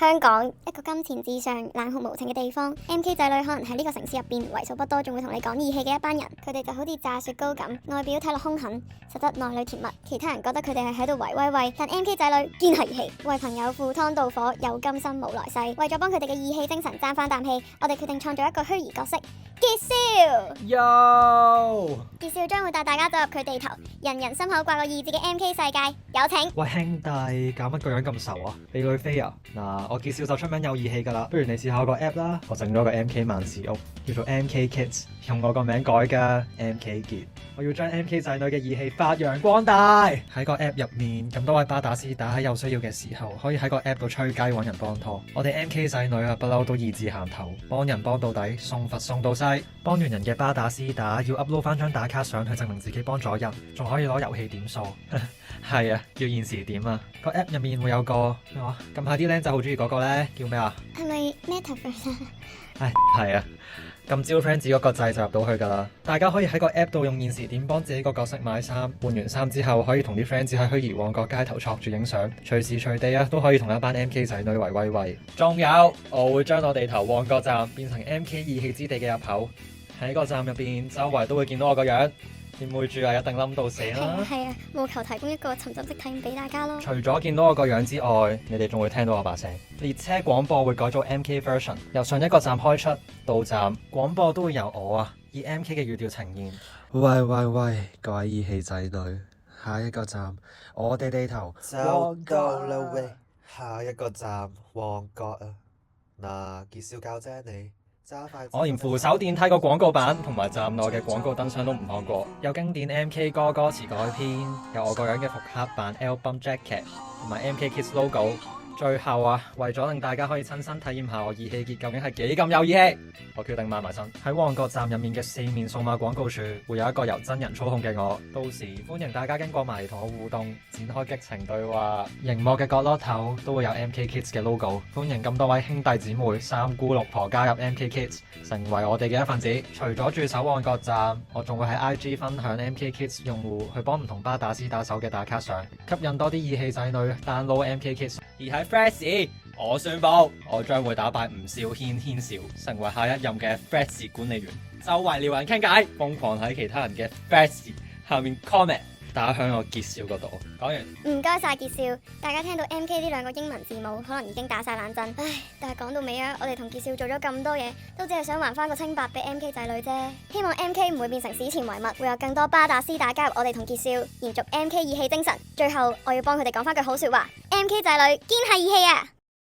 香港一個金錢至上、冷酷無情嘅地方 ，MK 仔女可能喺呢個城市入邊為數不多，仲會同你講義氣嘅一班人。佢哋就好似炸雪糕咁，外表睇落兇狠，實質內裏甜蜜。其他人覺得佢哋係喺度圍威喂，但 MK 仔女堅係義氣，為朋友赴湯蹈火，有今生無來世。為咗幫佢哋嘅義氣精神爭翻啖氣，我哋決定創造一個虛擬角色傑少。傑少將會帶大家走入佢地頭，人人心口掛個義字嘅 MK 世界。有請。喂兄弟，搞乜個樣咁愁啊？俾女飛啊？嗱，我傑少就出名有義氣噶啦，不如你試下個 app 啦。我整咗個 MK 萬事屋，叫做 MK Kids， 用我個名改噶 MK 傑。我要將 MK 仔女嘅義氣發揚光大。喺個 app 入面，咁多位巴打絲打喺有需要嘅時候，可以喺個 app 度吹雞揾人幫拖。我哋 MK 仔女啊，不嬲都義字行頭，幫人幫到底，送佛送到西。幫完人嘅巴打絲打，要 upload 翻張打卡相去證明自己幫咗人，仲可以攞遊戲點數。係啊，叫現時點啊。個 app 入面會有個咩話？近排啲僆仔好中意嗰個咧，叫咩啊？係咪 Metaverse 啊？唉，係啊。撳招 friends 嗰個掣就入到去㗎啦！大家可以喺個 app 度用現時點幫自己個角色買衫，換完衫之後可以同啲 friends 喺虛擬旺角街頭戳住影相，隨時隨地啊都可以同一班 MK 仔女圍威喂。仲有，我會將我地頭旺角站變成 MK 義氣之地嘅入口，喺個站入邊周圍都會見到我個樣。啲妹豬啊，一定冧到死啦！係啊，務求提供一個沉浸式體驗俾大家咯。除咗見到我個樣之外，你哋仲會聽到我把聲。列車廣播會改做 MK version， 由上一個站開出到站，廣播都會由我啊以 MK 嘅語調呈現。喂喂喂，各位義氣仔女，下一個站我哋地頭就到啦喂，下一個站旺角啊！嗱，傑少教姐你。我連扶手電梯個廣告版同埋站內嘅廣告燈箱都唔放過，有經典 MK 歌歌詞改編，有我個樣嘅復刻版 album jacket 同埋 MK Kids logo。最後啊，為咗令大家可以親身體驗下我義氣傑究竟係幾咁有義氣，我決定賣埋身。喺旺角站入面嘅4面數碼廣告處會有一個由真人操控嘅我，到時歡迎大家經過埋嚟同我互動，展開激情對話。熒幕嘅角落頭都會有 MK Kids 嘅 logo， 歡迎咁多位兄弟姊妹、三姑六婆加入 MK Kids， 成為我哋嘅一份子。除咗駐守旺角站，我仲會喺 IG 分享 MK Kids 用戶去幫唔同巴打絲打手嘅打卡相，吸引多啲義氣仔女 download MK Kids。而喺 Fresh， 我宣布，我將會打敗吳少軒少，成為下一任嘅 Fresh 管理員，周圍撩人傾偈，瘋狂喺其他人嘅 Fresh 下面 comment， 打響我傑少嗰度。講完，唔該晒傑少，大家聽到 MK 呢兩個英文字母，可能已經打晒冷震。唉，但係講到尾啊，我哋同傑少做咗咁多嘢，都只係想還翻個清白俾 MK 仔女啫。希望 MK 唔會變成史前遺物，會有更多巴打絲打加入我哋同傑少，延續 MK 義氣精神。最後，我要幫佢哋講翻句好說話：MK 仔女堅係義氣啊！